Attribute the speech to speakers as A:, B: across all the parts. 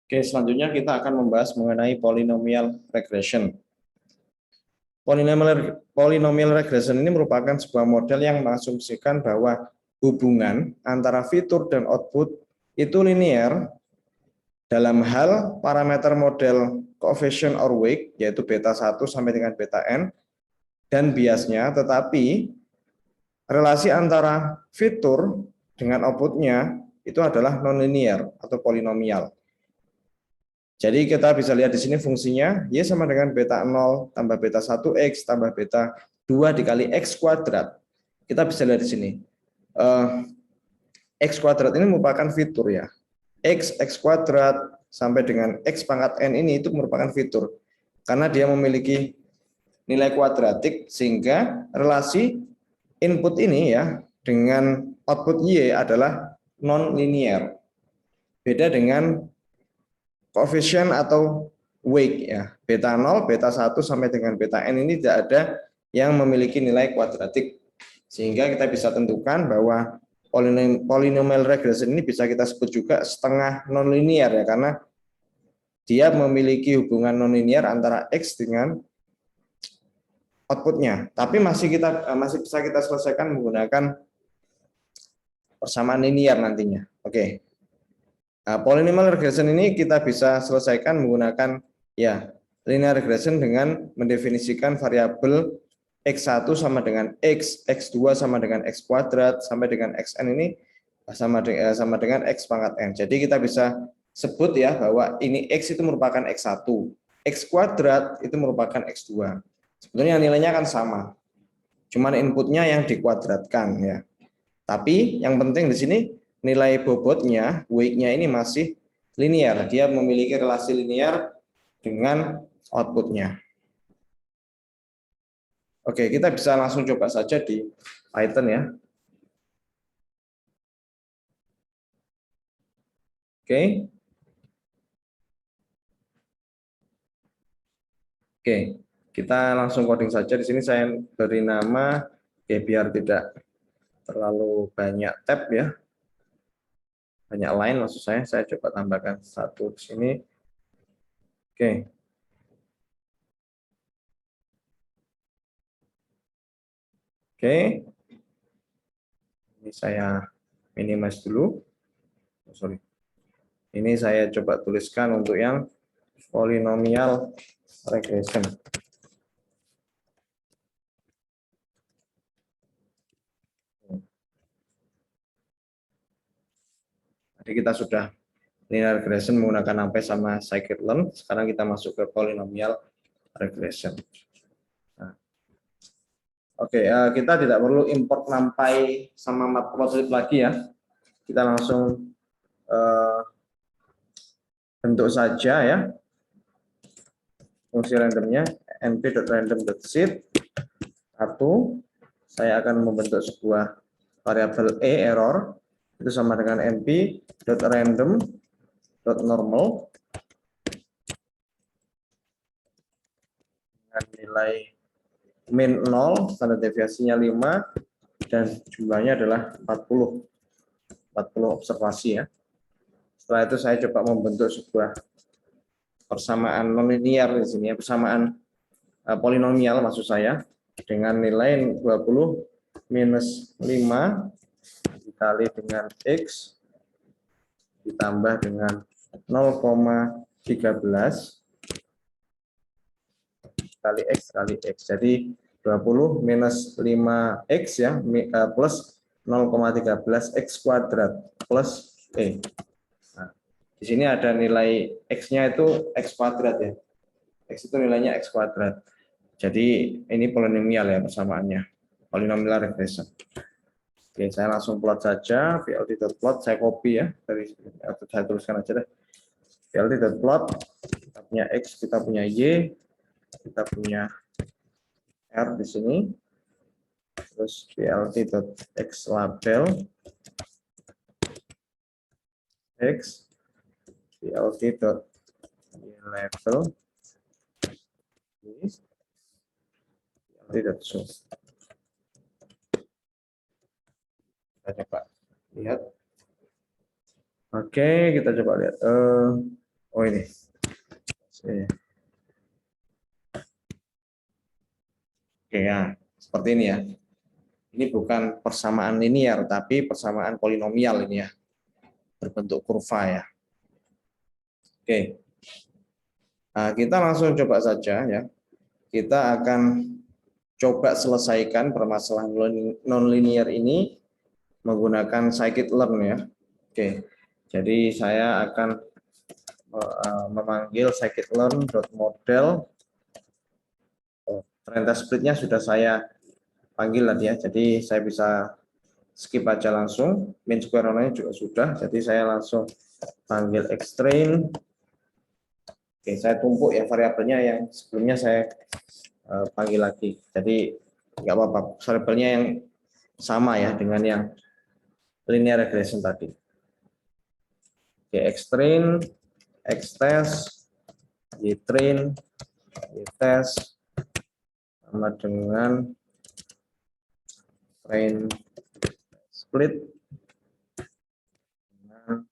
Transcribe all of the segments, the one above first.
A: Oke, selanjutnya kita akan membahas mengenai polynomial regression. Polynomial regression ini merupakan sebuah model yang mengasumsikan bahwa hubungan antara fitur dan output itu linear dalam hal parameter model coefficient or weight, yaitu beta 1 sampai dengan beta n, dan biasnya, tetapi relasi antara fitur dengan outputnya itu adalah nonlinear atau polinomial. Jadi kita bisa lihat di sini fungsinya y sama dengan beta 0 tambah beta 1x tambah beta 2 dikali x kuadrat. Kita bisa lihat di sini. X kuadrat ini merupakan fitur ya. X kuadrat sampai dengan x pangkat n ini itu merupakan fitur. Karena dia memiliki nilai kuadratik sehingga relasi input ini ya dengan output y adalah non linear. Beda dengan koefisien atau weight ya. Beta 0, beta 1 sampai dengan beta n ini tidak ada yang memiliki nilai kuadratik. Sehingga kita bisa tentukan bahwa polynomial regression ini bisa kita sebut juga setengah nonlinear ya, karena dia memiliki hubungan nonlinear antara x dengan outputnya. Tapi masih bisa kita selesaikan menggunakan persamaan linear nantinya. Oke. Nah, polynomial regression ini kita bisa selesaikan menggunakan ya linear regression dengan mendefinisikan variabel x1 sama dengan x, x2 sama dengan x kuadrat, sampai dengan xn ini sama dengan x pangkat n. Jadi kita bisa sebut ya bahwa ini x itu merupakan x1, x kuadrat itu merupakan x2. Sebetulnya nilainya kan sama, cuman inputnya yang dikuadratkan ya. Tapi yang penting di sini nilai bobotnya, weight-nya ini masih linear. Dia memiliki relasi linear dengan outputnya. Oke, kita bisa langsung coba saja di Python ya. Oke, kita langsung coding saja. Di sini saya beri nama, biar tidak terlalu banyak tab ya. Banyak line maksud saya coba tambahkan satu di sini. Oke. Ini saya minimize dulu. Sorry. Ini saya coba tuliskan untuk yang polynomial regression. Jadi kita sudah linear regression menggunakan NumPy sama scikit-learn. Sekarang kita masuk ke polynomial regression. Nah. Oke, kita tidak perlu import NumPy sama Matplotlib lagi ya. Kita langsung bentuk saja ya fungsi randomnya np.random.seed. Satu, saya akan membentuk sebuah variabel error itu sama dengan np.random.normal dengan nilai min 0, standar deviasinya 5, dan jumlahnya adalah 40 observasi ya. Setelah itu saya coba membentuk sebuah persamaan nonlinear di sini ya, persamaan polinomial maksud saya, dengan nilai 20 minus 5 dikali dengan x ditambah dengan 0,13 kali x. Jadi 20 minus 5x ya plus 0,13 x kuadrat plus e. Nah, di sini ada nilai x-nya itu x kuadrat ya. X itu nilainya x kuadrat. Jadi ini polinomial ya persamaannya. Polynomial regression. Oke, saya langsung plot saja. VLT.plot saya copy ya dari saya tuliskan aja deh. VLT.plot, kita punya x, kita punya y, kita punya r di sini. Terus VLT.x label x, VLT.level VLT.show. Kita coba lihat. Oke, kita coba lihat. Oh ini. Oke ya, seperti ini ya. Ini bukan persamaan linear, tapi persamaan polinomial ini ya, berbentuk kurva ya. Oke, nah, kita langsung coba saja ya. Kita akan coba selesaikan permasalahan nonlinear ini menggunakan scikit-learn ya. Oke, jadi saya akan memanggil scikit-learn.model. Rentang splitnya sudah saya panggil tadi ya, jadi saya bisa skip aja langsung. Mean square nya juga sudah, jadi saya langsung panggil xtrain. Oke, saya tumpuk ya variabelnya yang sebelumnya saya panggil lagi. Jadi nggak apa-apa, variabelnya yang sama ya dengan yang linear regression tadi. Oke, xtrain, xtest, ytrain, ytest sama dengan train split dengan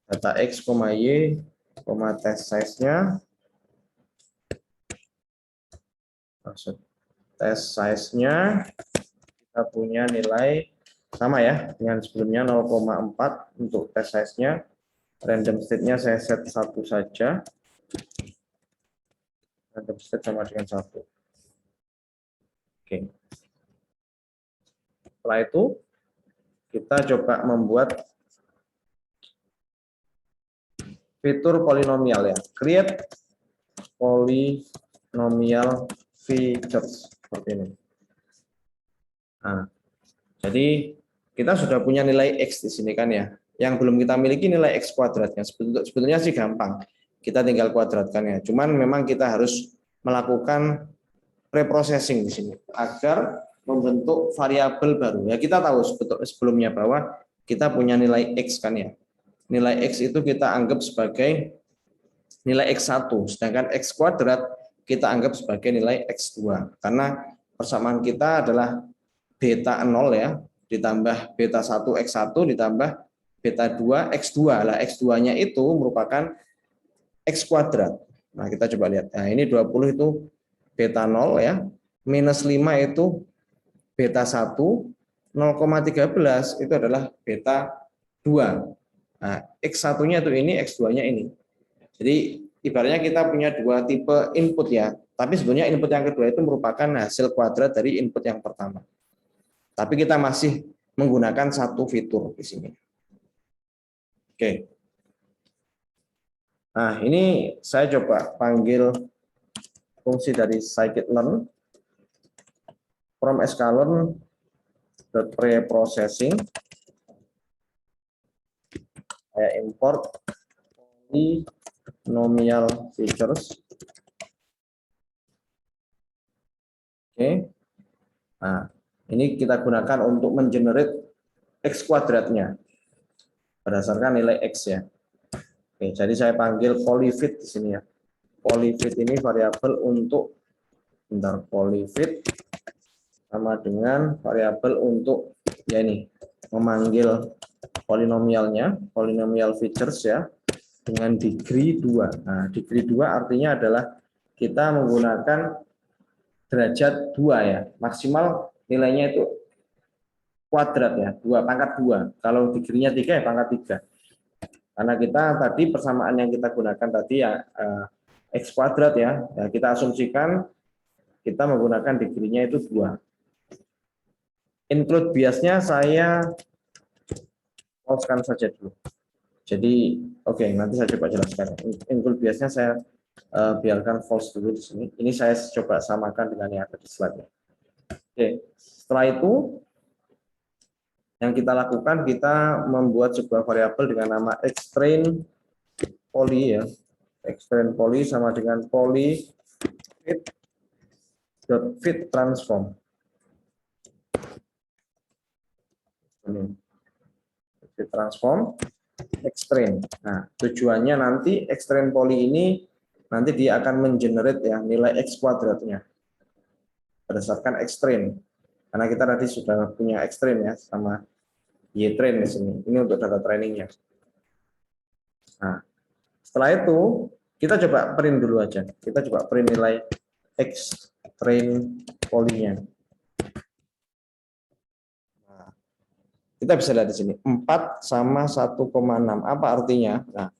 A: data x, y, test size-nya. Maksud test size-nya kita punya nilai sama ya dengan sebelumnya 0,4 untuk test size-nya. Random state-nya saya set 1 saja. Random state sama dengan 1. Oke. Setelah itu kita coba membuat fitur polinomial ya. Create polynomial features seperti ini. Nah, jadi kita sudah punya nilai x di sini kan ya. Yang belum kita miliki nilai x kuadratnya. Sebetulnya sih gampang. Kita tinggal kuadratkan ya. Cuman memang kita harus melakukan preprocessing di sini agar membentuk variabel baru. Ya kita tahu sebelumnya bahwa kita punya nilai x kan ya. Nilai x itu kita anggap sebagai nilai x1, sedangkan x kuadrat kita anggap sebagai nilai x2. Karena persamaan kita adalah beta 0 ya, ditambah beta 1 x1 ditambah beta 2 x2. Lah x2-nya itu merupakan x kuadrat. Nah, kita coba lihat. Nah, ini 20 itu beta 0 ya. Minus 5 itu beta 1, 0,13 itu adalah beta 2. Nah, x1-nya itu ini, x2-nya ini. Jadi ibaratnya kita punya dua tipe input ya. Tapi sebenarnya input yang kedua itu merupakan hasil kuadrat dari input yang pertama. Tapi kita masih menggunakan satu fitur di sini. Oke. Nah, ini saya coba panggil fungsi dari scikit-learn from sklearn.preprocessing. Saya import polynomial features. Oke. Nah, ini kita gunakan untuk mengenerate x kuadratnya berdasarkan nilai x ya. Oke, jadi saya panggil polyfit di sini ya. Polyfit ini variabel untuk polyfit sama dengan variabel untuk ya ini memanggil polinomialnya, polynomial features ya dengan degree 2. Nah, degree 2 artinya adalah kita menggunakan derajat 2 ya. Maksimal nilainya itu kuadrat ya, 2 pangkat 2. Kalau degree-nya 3 ya pangkat 3. Karena kita tadi persamaan yang kita gunakan tadi ya x kuadrat ya, kita asumsikan kita menggunakan degree-nya itu 2. Include biasnya saya false-kan saja dulu. Jadi oke, nanti saya coba jelaskan. Include biasnya saya biarkan false dulu di sini. Ini saya coba samakan dengan yang ada di slide-nya. Oke, setelah itu yang kita lakukan, kita membuat sebuah variabel dengan nama xtrain poly ya. Xtrain poly sama dengan poly fit transform. Fit transform xtrain. Nah, tujuannya nanti xtrain poly ini nanti dia akan mengenerate ya nilai x kuadratnya berdasarkan xtrain. Karena kita tadi sudah punya xtrain ya sama ytrain di sini. Ini untuk data trainingnya. Nah, Setelah itu kita coba print dulu aja. Kita coba print nilai X train polinya. Nah, kita bisa lihat di sini 4 sama 1,6. Apa artinya? Nah,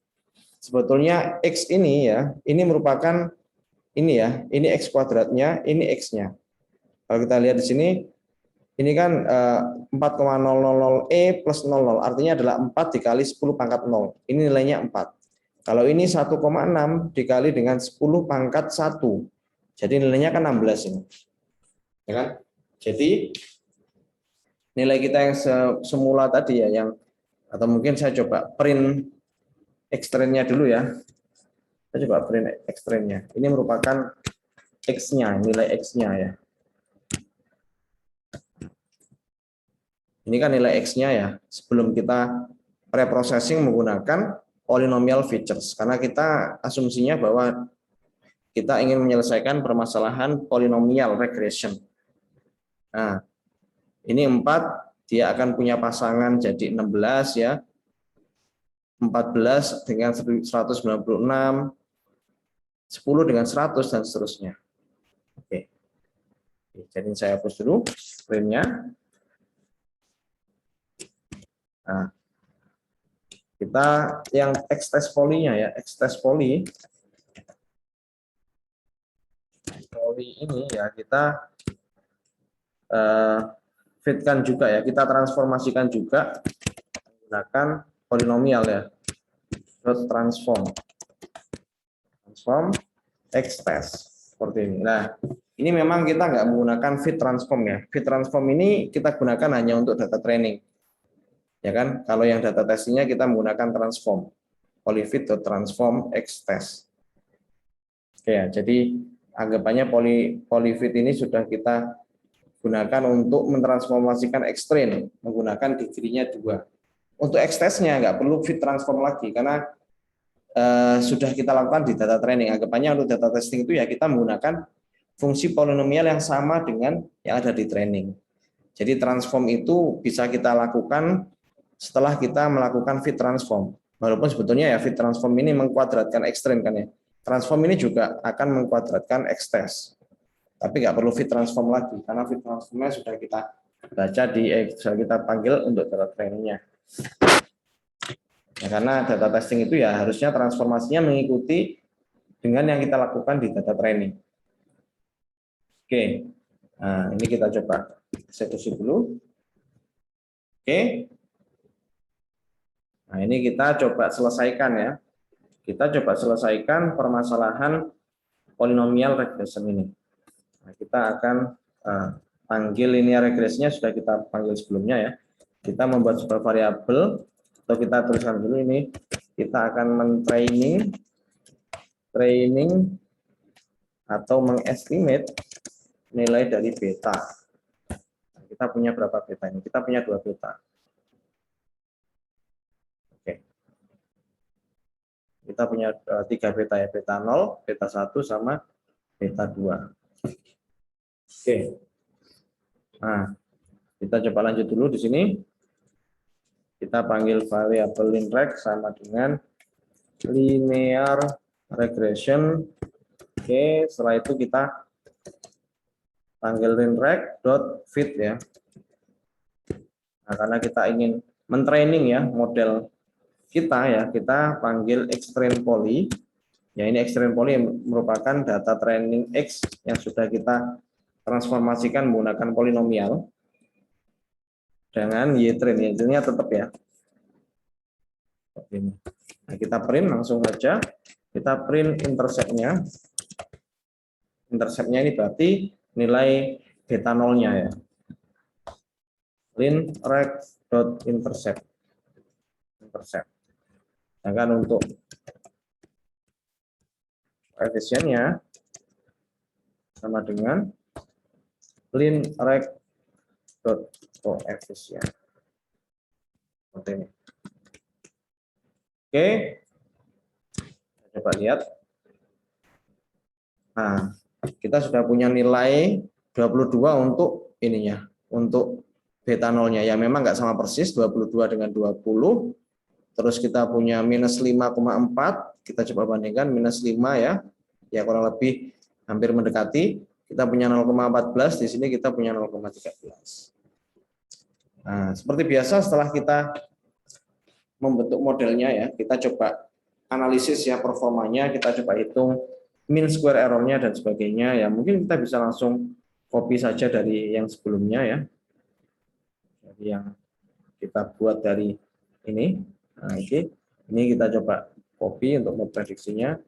A: sebetulnya X ini ya, ini merupakan ini ya, ini X kuadratnya, ini X-nya. Kalau kita lihat di sini, ini kan 4,000E plus 00, artinya adalah 4 dikali 10 pangkat 0. Ini nilainya 4. Kalau ini 1,6 dikali dengan 10 pangkat 1. Jadi nilainya kan 16 ini. Ya kan? Jadi nilai kita yang semula tadi ya, yang atau mungkin saya coba print X-train-nya dulu ya. Saya coba print X-train-nya. Ini merupakan X-nya, nilai X-nya ya. Ini kan nilai X-nya ya, sebelum kita preprocessing menggunakan polynomial features. Karena kita asumsinya bahwa kita ingin menyelesaikan permasalahan polynomial regression. Nah, ini 4, dia akan punya pasangan jadi 16 ya. 14 dengan 196, 10 dengan 100, dan seterusnya. Oke. Jadi saya hapus dulu print-nya. Nah, kita yang X-test polinya ya, X-test poli ini ya kita fitkan juga ya, kita transformasikan juga menggunakan polinomial ya, transform X-test seperti ini. Nah, ini memang kita nggak menggunakan fit transform ya. Fit transform ini kita gunakan hanya untuk data training. Ya kan? Kalau yang data testingnya kita menggunakan transform. Polyfit atau transform X-test. Oke ya, jadi anggapannya polyfit ini sudah kita gunakan untuk mentransformasikan X-train menggunakan degree-nya 2. Untuk X-test-nya nggak perlu fit transform lagi karena sudah kita lakukan di data training. Anggapannya untuk data testing itu ya kita menggunakan fungsi polinomial yang sama dengan yang ada di training. Jadi transform itu bisa kita lakukan setelah kita melakukan fit transform. Walaupun sebetulnya ya fit transform ini mengkuadratkan X-train kan ya. Transform ini juga akan mengkuadratkan X-test. Tapi nggak perlu fit transform lagi karena fit transformnya sudah kita baca sudah kita panggil untuk data trainingnya. Ya, karena data testing itu ya harusnya transformasinya mengikuti dengan yang kita lakukan di data training. Oke, nah ini kita coba eksekusi dulu. Oke, nah ini kita coba selesaikan ya. Kita coba selesaikan permasalahan polinomial regression ini. Nah, kita akan panggil linear regresinya sudah kita panggil sebelumnya ya. Kita membuat sebuah variabel atau kita tuliskan dulu ini. Kita akan training atau mengestimate nilai dari beta. Nah, kita punya berapa beta ini? Kita punya 2 beta. Oke. Kita punya 3 beta ya, beta 0, beta 1 sama beta 2. Oke. Nah, kita coba lanjut dulu di sini. Kita panggil variabel linreg sama dengan linear regression. Oke, setelah itu kita panggil linreg.fit ya. Nah, karena kita ingin mentraining ya model kita ya, kita panggil X-train poly. Ya, ini X-train poly merupakan data training X yang sudah kita transformasikan menggunakan polinomial dengan Y-train. Y-trainnya tetap ya. Nah, kita print langsung saja. Kita print intercept-nya. Intercept-nya ini berarti nilai beta 0-nya ya. linreg.intercept. Sedangkan untuk koefisiennya sama dengan linreg.koefisien. Seperti ini. Oke. Coba lihat. Nah, kita sudah punya nilai 22 untuk ininya, untuk beta 0-nya. Ya memang nggak sama persis 22 dengan 20. terus kita punya minus 5,4, kita coba bandingkan minus 5 ya, ya kurang lebih hampir mendekati. Kita punya 0,14, di sini kita punya 0,13. Nah, seperti biasa setelah kita membentuk modelnya ya, kita coba analisis ya performanya, kita coba hitung mean square error-nya dan sebagainya ya. Mungkin kita bisa langsung copy saja dari yang sebelumnya ya. Jadi yang kita buat dari ini. Nah, ini kita coba copy untuk memprediksinya.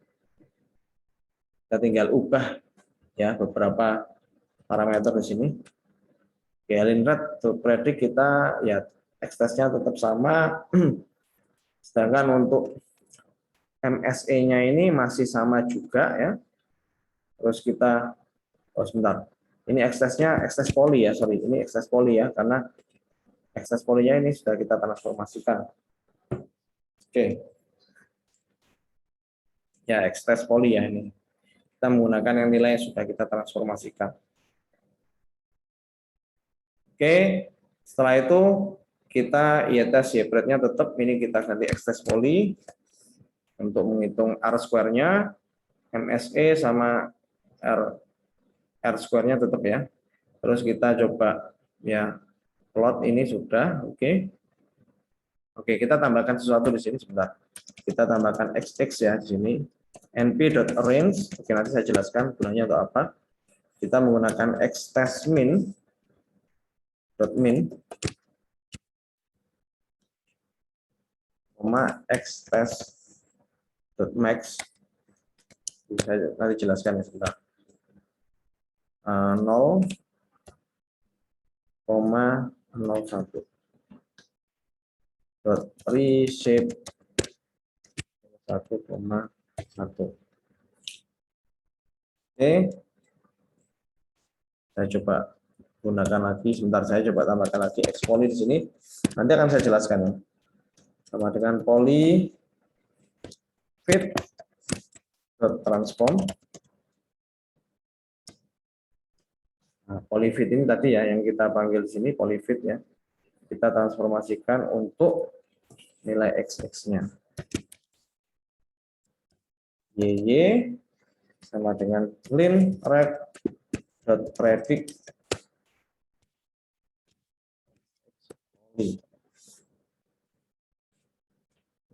A: Kita tinggal ubah ya beberapa parameter di sini. Galen rate to predict kita ya x-test-nya tetap sama. Sedangkan untuk MSE-nya ini masih sama juga ya. Terus kita sebentar. Ini x-test-nya x-test poly ya, sorry. Ini x-test poly ya karena x-test poly-nya ini sudah kita transformasikan. Oke. Ya, x-test poly ya ini. Kita menggunakan yang nilai yang sudah kita transformasikan. Oke, setelah itu kita y-test y-prate-nya tetap ini kita ganti x-test poly untuk menghitung R square-nya, MSE sama R square-nya tetap ya. Terus kita coba ya plot ini sudah, oke. Oke, kita tambahkan sesuatu di sini sebentar. Kita tambahkan XX ya di sini. np.arrange, oke nanti saya jelaskan gunanya untuk apa. Kita menggunakan x-test min x-test max, saya nanti jelaskan ya sebentar. 0,01 reshape 1,1. Oke, saya coba gunakan lagi sebentar, saya coba tambahkan lagi x poly di sini, nanti akan saya jelaskan ya. Sama dengan poly fit transform. Nah, polyfit ini tadi ya yang kita panggil di sini polyfit ya. Kita transformasikan untuk nilai x-nya. Y sama dengan clean rate.predict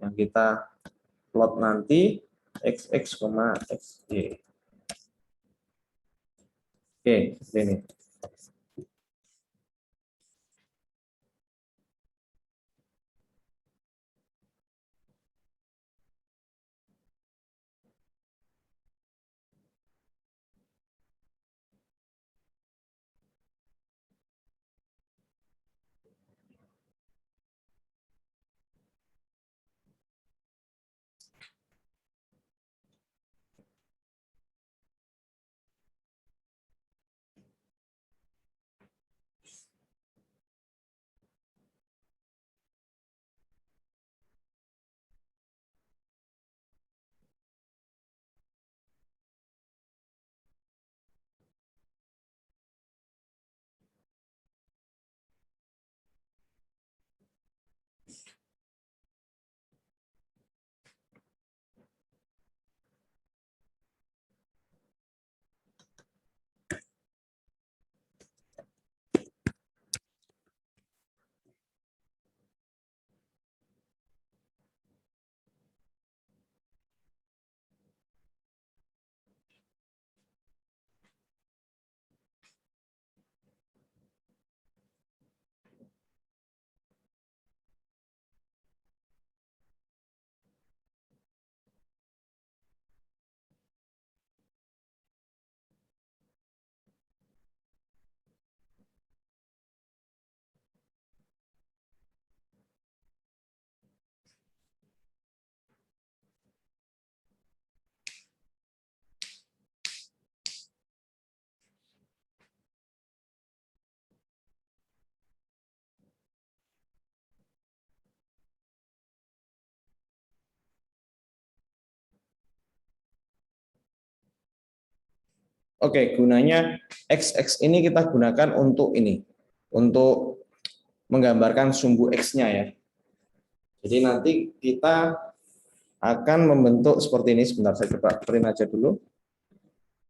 A: yang kita plot nanti xx, xy. Oke, ini. Oke, gunanya XX ini kita gunakan untuk ini, untuk menggambarkan sumbu X-nya ya. Jadi nanti kita akan membentuk seperti ini. Sebentar, saya coba print aja dulu.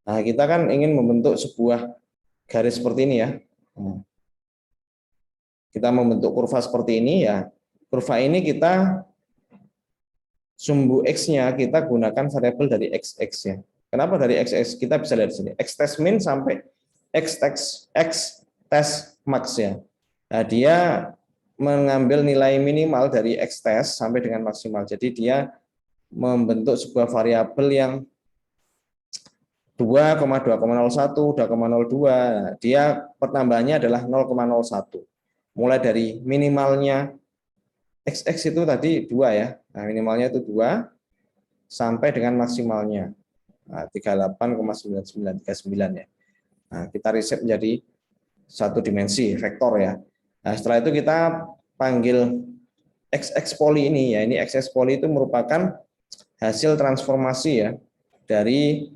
A: Nah, kita kan ingin membentuk sebuah garis seperti ini ya. Kita membentuk kurva seperti ini ya. Kurva ini kita sumbu X-nya kita gunakan variabel dari XX ya. Kenapa dari XX? Kita bisa lihat di sini. X test min sampai X test max ya. Nah, dia mengambil nilai minimal dari X test sampai dengan maksimal. Jadi dia membentuk sebuah variabel yang 2,2,01, 2,02. Dia pertambahannya adalah 0,01. Mulai dari minimalnya XX itu tadi 2 ya. Nah, minimalnya itu 2 sampai dengan maksimalnya 38,9939 ya. Nah, kita reset menjadi satu dimensi vektor ya. Nah, setelah itu kita panggil XX poly ini ya. Ini XX poly itu merupakan hasil transformasi ya dari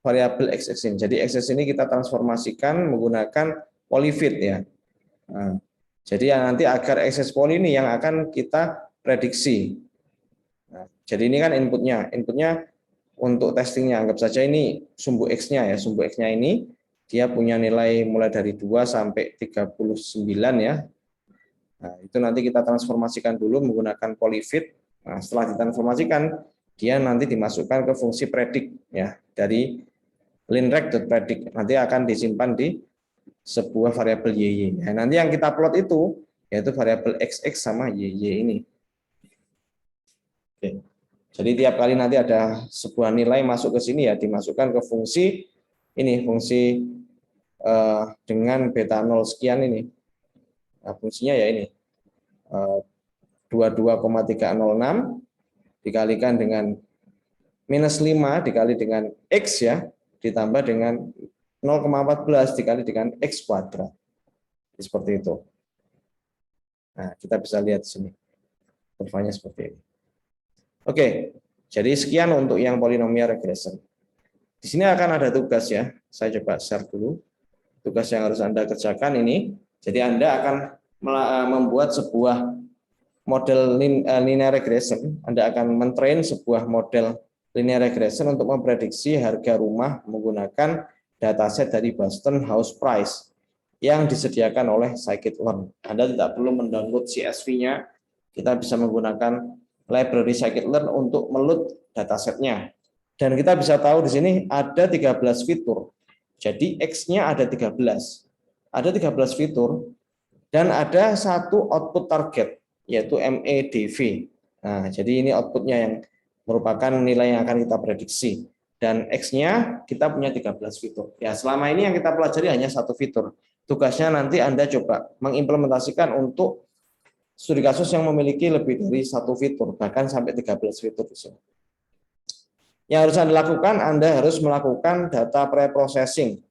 A: variabel XX ini. Jadi XX ini kita transformasikan menggunakan polyfit ya. Nah, jadi nanti agar XX poly ini yang akan kita prediksi. Nah, jadi ini kan inputnya untuk testingnya. Anggap saja ini sumbu X-nya ya. Sumbu X-nya ini dia punya nilai mulai dari 2 sampai 39 ya. Nah, itu nanti kita transformasikan dulu menggunakan polyfit. Nah, setelah ditransformasikan, dia nanti dimasukkan ke fungsi predik ya dari linrect.predict. Nanti akan disimpan di sebuah variabel YY. Nah, nanti yang kita plot itu yaitu variabel XX sama YY ini. Oke. Jadi tiap kali nanti ada sebuah nilai masuk ke sini ya dimasukkan ke fungsi ini, fungsi dengan beta 0 sekian ini. Nah, fungsinya ya ini 22,306 dikalikan dengan minus 5 dikali dengan X ya, ditambah dengan 0,14 dikali dengan X kuadrat. Seperti itu. Nah, kita bisa lihat di sini. Kurvanya seperti ini. Oke, jadi sekian untuk yang polinomial regression. Di sini akan ada tugas ya. Saya coba share dulu. Tugas yang harus Anda kerjakan ini. Jadi Anda akan membuat sebuah model linear regression. Anda akan mentrain sebuah model linear regression untuk memprediksi harga rumah menggunakan dataset dari Boston House Price yang disediakan oleh scikit-learn. Anda tidak perlu mendownload CSV-nya. Kita bisa menggunakan library scikit-learn untuk meload datasetnya. Dan kita bisa tahu di sini ada 13 fitur. Jadi X-nya ada 13. Ada 13 fitur dan ada satu output target yaitu MEDV. Nah, jadi ini outputnya yang merupakan nilai yang akan kita prediksi. Dan X-nya kita punya 13 fitur. Ya, selama ini yang kita pelajari hanya satu fitur. Tugasnya nanti Anda coba mengimplementasikan untuk studi kasus yang memiliki lebih dari satu fitur, bahkan sampai 13 fitur di sini. Yang harus Anda lakukan, Anda harus melakukan data pre-processing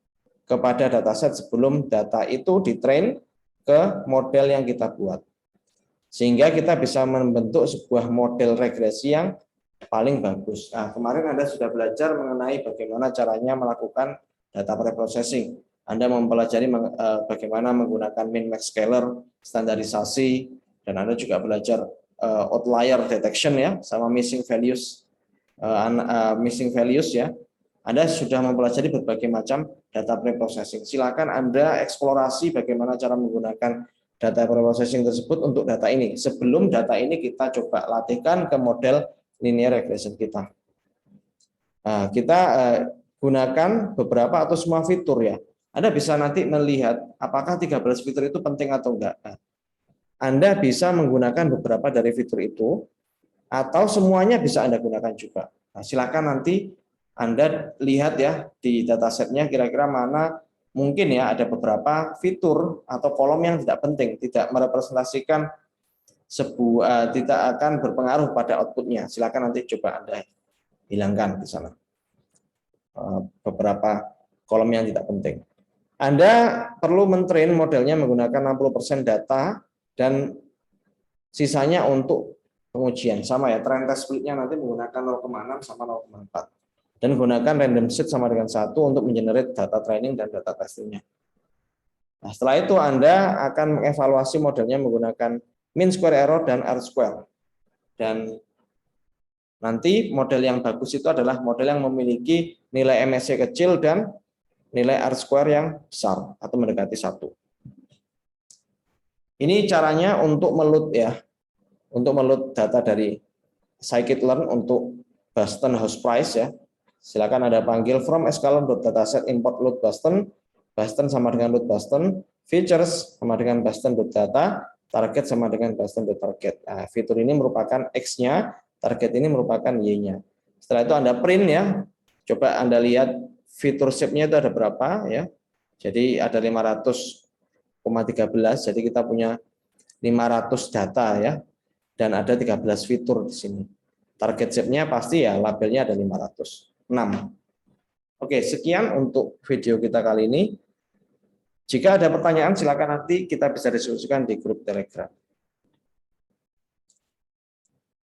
A: kepada dataset sebelum data itu ditrain ke model yang kita buat. Sehingga kita bisa membentuk sebuah model regresi yang paling bagus. Nah, kemarin Anda sudah belajar mengenai bagaimana caranya melakukan data pre-processing. Anda mempelajari bagaimana menggunakan min-max scaler, standarisasi, dan Anda juga belajar outlier detection ya, sama missing values ya. Anda sudah mempelajari berbagai macam data pre-processing. Silakan Anda eksplorasi bagaimana cara menggunakan data pre-processing tersebut untuk data ini. Sebelum data ini kita coba latihkan ke model linear regression kita. Nah, kita gunakan beberapa atau semua fitur ya. Anda bisa nanti melihat apakah 13 fitur itu penting atau enggak. Nah, Anda bisa menggunakan beberapa dari fitur itu atau semuanya bisa Anda gunakan juga. Nah, silakan nanti Anda lihat ya di datasetnya kira-kira mana mungkin ya ada beberapa fitur atau kolom yang tidak penting, tidak merepresentasikan sebuah, tidak akan berpengaruh pada outputnya. Silakan nanti coba Anda hilangkan di sana beberapa kolom yang tidak penting. Anda perlu mentrain modelnya menggunakan 60% data dan sisanya untuk pengujian. Sama ya, trend test splitnya nanti menggunakan 0,6 sama 0,4. Dan gunakan random seed sama dengan 1 untuk mengenerate data training dan data testingnya. Nah, setelah itu Anda akan mengevaluasi modelnya menggunakan mean square error, dan R square. Dan nanti model yang bagus itu adalah model yang memiliki nilai MSE kecil dan nilai R square yang besar atau mendekati 1. Ini caranya untuk meload ya, untuk meload data dari scikit-learn untuk Boston house price ya. Silakan Anda panggil from sklearn.dataset import load Boston, Boston sama dengan load Boston, features sama dengan Boston.data, target sama dengan Boston.target. Nah, fitur ini merupakan X-nya, target ini merupakan Y-nya. Setelah itu Anda print ya, coba Anda lihat fitur shape-nya itu ada berapa ya. Jadi ada 500,13, jadi kita punya 500 data ya, dan ada 13 fitur di sini. Target shape-nya pasti ya labelnya ada 506. Oke, sekian untuk video kita kali ini. Jika ada pertanyaan silakan nanti kita bisa diskusikan di grup Telegram.